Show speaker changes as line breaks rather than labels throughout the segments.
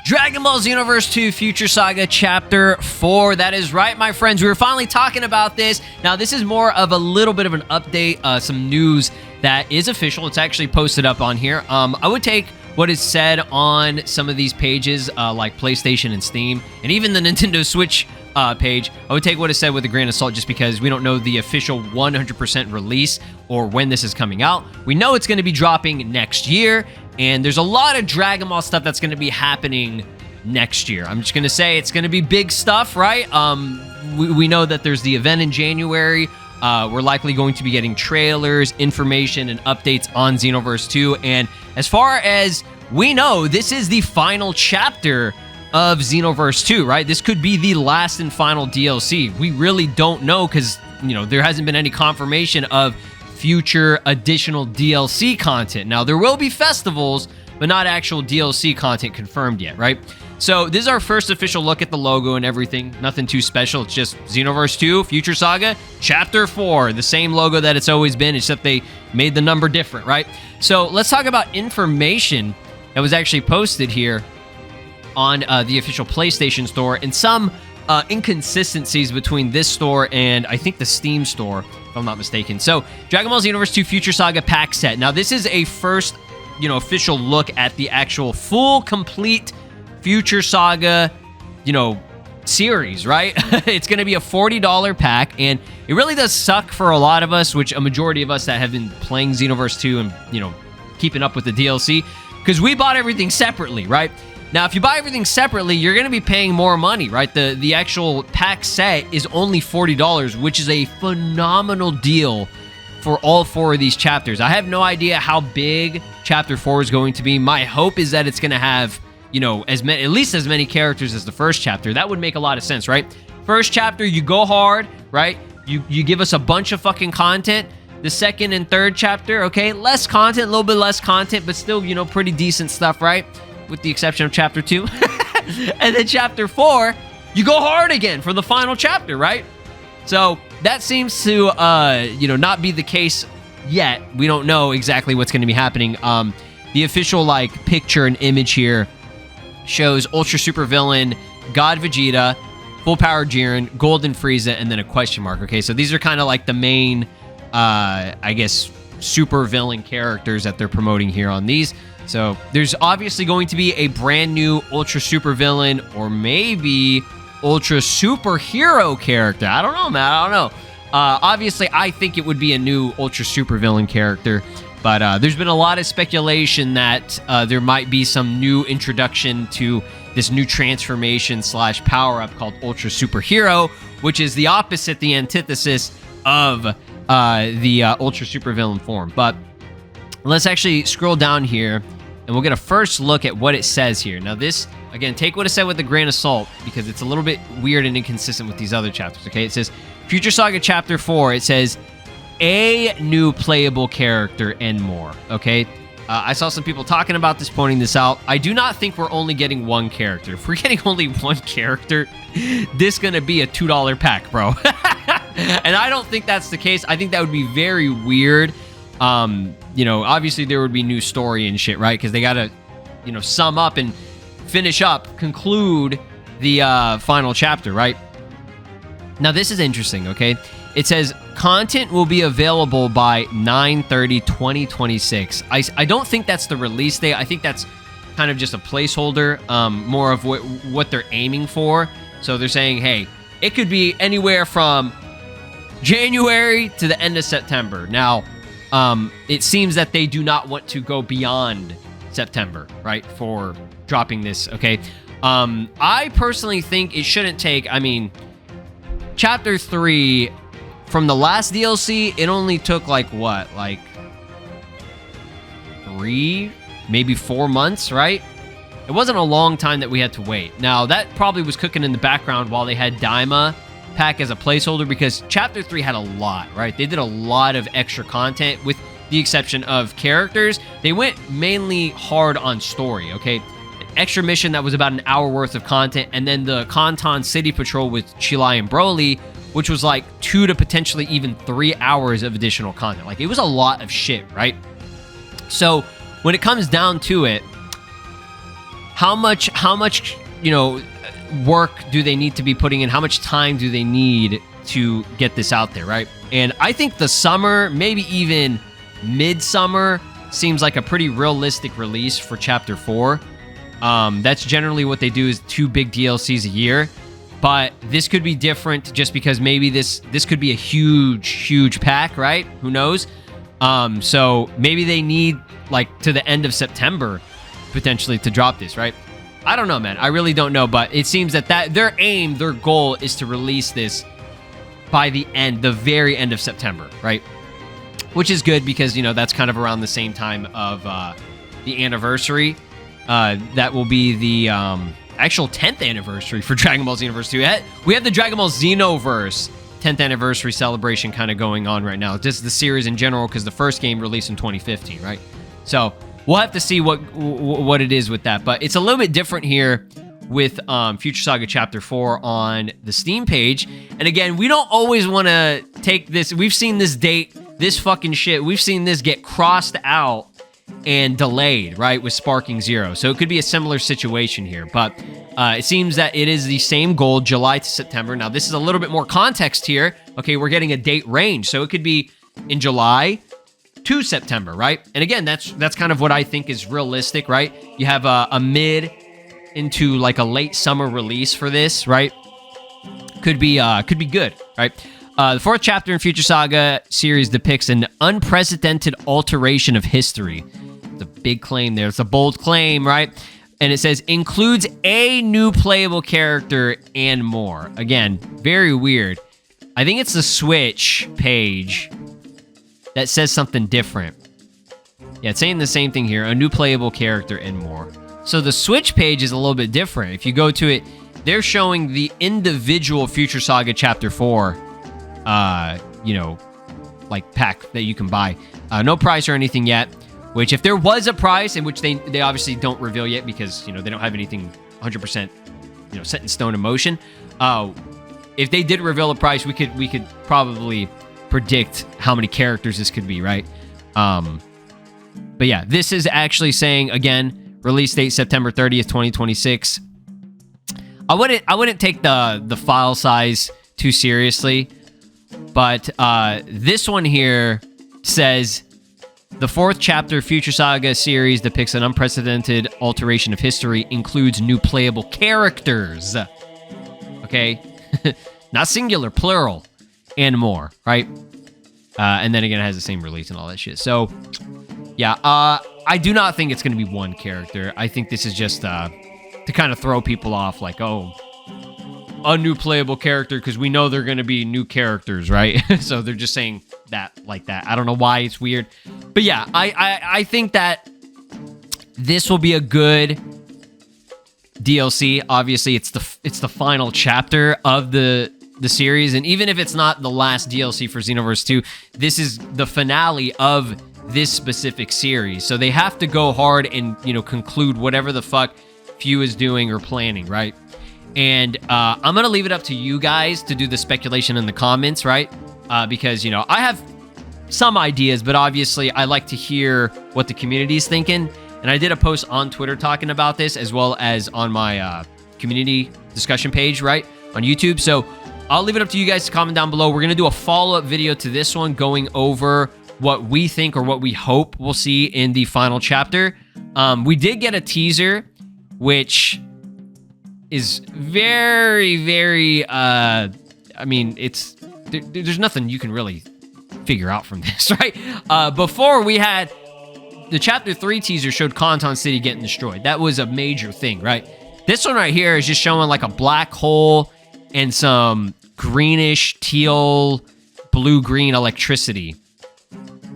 Dragon Ball Xenoverse 2 Future Saga Chapter 4. That is right, my friends. We were finally talking about this. Now, this is more of a little bit of an update, some news that is official. It's actually posted up on here. I would take what is said on some of these pages, like PlayStation and Steam, and even the Nintendo Switch page. I would take what is said with a grain of salt just because we don't know the official 100% release or when this is coming out. We know it's going to be dropping next year, and there's a lot of Dragon Ball stuff that's going to be happening next year. I'm just going to say it's going to be big stuff, right? We know that there's the event in January. We're likely going to be getting trailers, information, and updates on Xenoverse 2. And as far as we know, this is the final chapter of Xenoverse 2, right? This could be the last and final DLC. We really don't know because, there hasn't been any confirmation of future additional DLC content. Now, there will be festivals, but not actual DLC content confirmed yet, right? So this is our first official look at the logo and everything. Nothing too special. It's just Xenoverse 2, Future Saga, Chapter 4. The same logo that it's always been, except they made the number different, right? So let's talk about information that was actually posted here on the official PlayStation Store and some inconsistencies between this store and I think the Steam store, if I'm not mistaken. So Dragon Ball Xenoverse 2 Future Saga pack set. Now this is a first, official look at the actual full, complete Future Saga, series, right? It's going to be a $40 pack, and it really does suck for a lot of us, which a majority of us that have been playing Xenoverse 2 and, keeping up with the DLC, because we bought everything separately, right? Now, if you buy everything separately, you're going to be paying more money, right? The actual pack set is only $40, which is a phenomenal deal for all 4 of these chapters. I have no idea how big Chapter 4 is going to be. My hope is that it's going to have, at least as many characters as the first chapter. That would make a lot of sense, right? First chapter, you go hard, right? You give us a bunch of fucking content. The second and third chapter, okay, less content, a little bit less content, but still, pretty decent stuff, right? With the exception of Chapter 2. And then Chapter 4, you go hard again for the final chapter, right? So that seems to, not be the case yet. We don't know exactly what's going to be happening. The official, picture and image here shows Ultra Super Villain, God Vegeta, Full Power Jiren, Golden Frieza, and then a question mark, okay? So these are kind of the main, super villain characters that they're promoting here on these. So there's obviously going to be a brand new Ultra Super Villain or maybe Ultra Superhero character. I don't know, man. I don't know. Obviously, I think it would be a new Ultra Super Villain character. But there's been a lot of speculation that there might be some new introduction to this new transformation / power-up called Ultra Superhero, which is the opposite, the antithesis of the Ultra Super Villain form. But let's actually scroll down here, and we'll get a first look at what it says here. Now this, again, take what it said with a grain of salt, because it's a little bit weird and inconsistent with these other chapters, okay? It says, Future Saga Chapter 4, it says, a new playable character and more, okay? I saw some people talking about this, pointing this out. I do not think we're only getting one character. If we're getting only one character, this is going to be a $2 pack, bro. And I don't think that's the case. I think that would be very weird. Obviously there would be new story and shit, right? Because they got to, sum up and finish up, conclude the final chapter, right? Now, this is interesting, okay? It says, content will be available by 9/30/2026. I don't think that's the release date. I think that's kind of just a placeholder, more of what they're aiming for. So they're saying, hey, it could be anywhere from January to the end of September. Now, it seems that they do not want to go beyond September, right, for dropping this, okay? I personally think it shouldn't take, Chapter 3, from the last DLC, it only took, 3, maybe 4 months, right? It wasn't a long time that we had to wait. Now, that probably was cooking in the background while they had Daima pack as a placeholder, because Chapter 3 had a lot, right? They did a lot of extra content, with the exception of characters. They went mainly hard on story, okay? An extra mission that was about an hour worth of content, and then the Kanton City Patrol with Chilai and Broly, which was 2 to potentially even 3 hours of additional content. It was a lot of shit, right? So when it comes down to it, how much work do they need to be putting in? How much time do they need to get this out there, right? And I think the summer, maybe even midsummer, seems like a pretty realistic release for Chapter 4. That's generally what they do, is 2 big DLCs a year. But this could be different just because maybe this could be a huge pack, right? Who knows? So maybe they need like to the end of September potentially to drop this, right? I don't know, man. I really don't know, but it seems that their goal is to release this by the very end of September, right? Which is good because, that's kind of around the same time of the anniversary. That will be the actual 10th anniversary for Dragon Ball Xenoverse 2. We have the Dragon Ball Xenoverse 10th anniversary celebration kind of going on right now. Just the series in general, because the first game released in 2015, right? So we'll have to see what it is with that. But it's a little bit different here with Future Saga Chapter 4 on the Steam page. And again, we don't always want to take this. We've seen this date, this fucking shit. We've seen this get crossed out and delayed, right, with Sparking Zero. So it could be a similar situation here. But it seems that it is the same goal, July to September. Now, this is a little bit more context here. Okay, we're getting a date range. So it could be in July to September, right? And again, that's kind of what I think is realistic, right? You have a mid into like a late summer release for this, right? Could be good, right? The 4th chapter in Future Saga series depicts an unprecedented alteration of history. It's a big claim there. It's a bold claim, right? And it says, includes a new playable character and more. Again, very weird. I think it's the Switch page that says something different. Yeah, it's saying the same thing here. A new playable character and more. So the Switch page is a little bit different. If you go to it, they're showing the individual Future Saga Chapter 4 like pack that you can buy. No price or anything yet, which if there was a price, in which they obviously don't reveal yet because, they don't have anything 100%, set in stone in motion. If they did reveal a price, we could probably predict how many characters this could be, right? But yeah, this is actually saying, again, release date September 30th, 2026. I wouldn't take the file size too seriously. But this one here says, the 4th chapter Future Saga series depicts an unprecedented alteration of history, includes new playable characters. Okay? Not singular, plural, and more, right? And then again, it has the same release and all that shit. So, yeah, I do not think it's going to be one character. I think this is just to kind of throw people off, like, oh, a new playable character, because we know they're going to be new characters, right? So they're just saying that like that. I don't know why, it's weird. But yeah, I think that this will be a good DLC. Obviously, it's the final chapter of the series, and even if it's not the last DLC for Xenoverse 2, this is the finale of this specific series. So they have to go hard and, conclude whatever the fuck Few is doing or planning, right? And I'm going to leave it up to you guys to do the speculation in the comments, right? Because, I have some ideas, but obviously I like to hear what the community is thinking. And I did a post on Twitter talking about this, as well as on my community discussion page, right, on YouTube. So I'll leave it up to you guys to comment down below. We're going to do a follow-up video to this one going over what we think or what we hope we'll see in the final chapter. We did get a teaser, which is very, very, there's nothing you can really figure out from this, right? Before, we had the Chapter 3 teaser showed Kanton City getting destroyed. That was a major thing, right? This one right here is just showing like a black hole and some greenish, teal, blue-green electricity.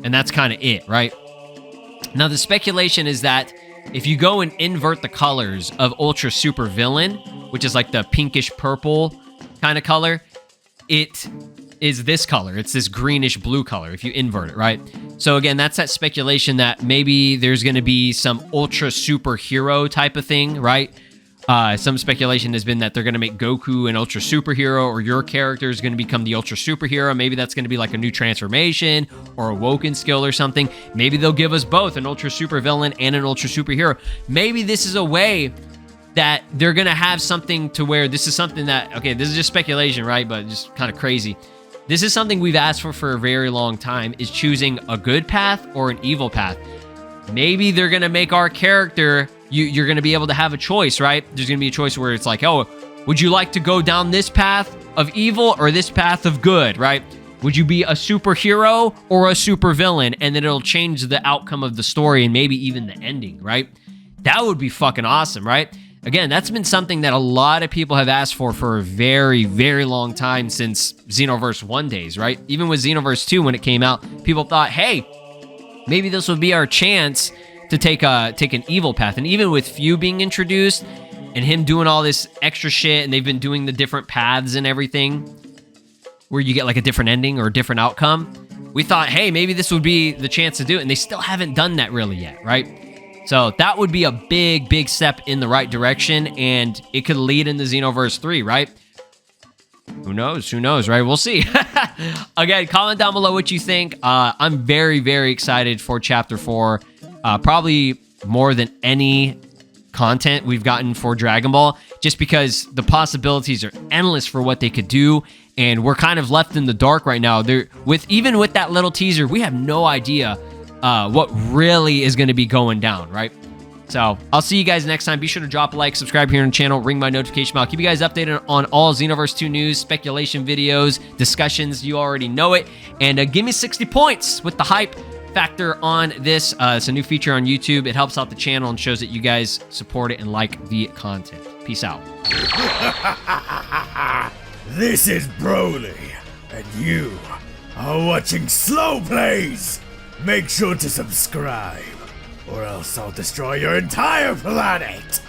And that's kind of it, right? Now, the speculation is that if you go and invert the colors of Ultra Super Villain, which is like the pinkish purple kind of color, it is this color. It's this greenish blue color if you invert it, right? So again, that's that speculation that maybe there's going to be some Ultra Superhero type of thing, right? Some speculation has been that they're going to make Goku an Ultra Superhero, or your character is going to become the Ultra Superhero. Maybe that's going to be like a new transformation or a Woken skill or something. Maybe they'll give us both an Ultra Super Villain and an Ultra Superhero. Maybe this is a way that they're going to have something to where this is something that, okay, this is just speculation, right? But just kind of crazy. This is something we've asked for a very long time, is choosing a good path or an evil path. Maybe they're going to make our character, you're going to be able to have a choice, right? There's going to be a choice where it's like, oh, would you like to go down this path of evil or this path of good, right? Would you be a superhero or a supervillain? And then it'll change the outcome of the story and maybe even the ending, right? That would be fucking awesome, right? Again, that's been something that a lot of people have asked for a very, very long time, since Xenoverse 1 days, right? Even with Xenoverse 2, when it came out, people thought, hey, maybe this would be our chance to take an evil path. And even with Few being introduced and him doing all this extra shit, and they've been doing the different paths and everything, where you get like a different ending or a different outcome, we thought, hey, maybe this would be the chance to do it. And they still haven't done that really yet, right? So that would be a big, big step in the right direction, and it could lead into Xenoverse 3, right? Who knows? Who knows, right? We'll see. Again, comment down below what you think. I'm very, very excited for Chapter 4. Probably more than any content we've gotten for Dragon Ball, just because the possibilities are endless for what they could do, and we're kind of left in the dark right now. Even with that little teaser, we have no idea what really is going to be going down, right? So I'll see you guys next time. Be sure to drop a like, subscribe here on the channel, ring my notification bell. I'll keep you guys updated on all Xenoverse 2 news, speculation videos, discussions. You already know it. And give me 60 points with the hype factor on this. It's a new feature on YouTube. It helps out the channel and shows that you guys support it and like the content. Peace out.
This is Broly, and you are watching SLOplays. Make sure to subscribe, or else I'll destroy your entire planet!